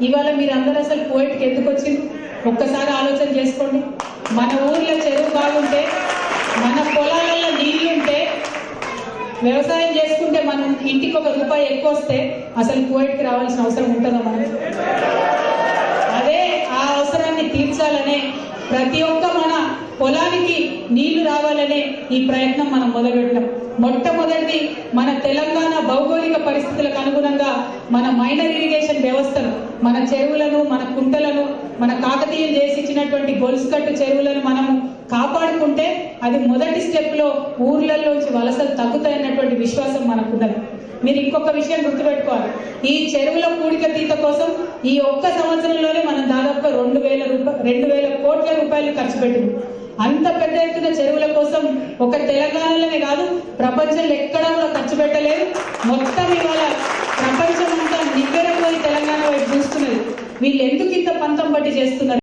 ఇవాళ మీరందరూ అసలు కోయిట్కి ఎందుకు వచ్చిండ్రు ఒక్కసారి ఆలోచన చేసుకోండి. మన ఊర్లో చెరువు బాగుంటే, మన పొలాలలో నీళ్లుంటే, వ్యవసాయం చేసుకుంటే మనం ఇంటికి ₹1 ఎక్కువ వస్తే అసలు కోయిట్కి రావాల్సిన అవసరం ఉంటుందా మనం? అదే ఆ అవసరాన్ని తీర్చాలనే ప్రతి ఒక్క మన పొలానికి నీళ్లు రావాలనే ఈ ప్రయత్నం మనం మొదలుపెట్టాం. మొట్టమొదటిది మన తెలంగాణ భౌగోళిక పరిస్థితులకు అనుగుణంగా మన మైనర్ ఇరిగేషన్ వ్యవస్థను, మన చెరువులను, మన కుంటలను, మన కాకతీయం చేసి ఇచ్చినటువంటి గొలుసుకట్టు చెరువులను మనము కాపాడుకుంటే అది మొదటి స్టెప్ లో ఊర్లలోంచి వలసలు తగ్గుతాయన్నటువంటి విశ్వాసం మనకున్నది. మీరు ఇంకొక విషయం గుర్తుపెట్టుకోవాలి, ఈ చెరువుల పూడిక తీత కోసం ఈ ఒక్క సంవత్సరంలోనే మనం దాదాపుగా 2,000 కోట్ల రూపాయలు ఖర్చు పెట్టింది. అంత పెద్ద ఎత్తున చెరువుల కోసం ఒక తెలంగాణలోనే కాదు, ప్రపంచంలో ఎక్కడా కూడా ఖర్చు పెట్టలేదు. మొత్తం ఇవాళ ప్రపంచం అంతా నివ్వెరపోయి తెలంగాణ వైపు చూస్తున్నది. వీళ్ళు ఎందుకు ఇంత పంతం పట్టి చేస్తున్నారు?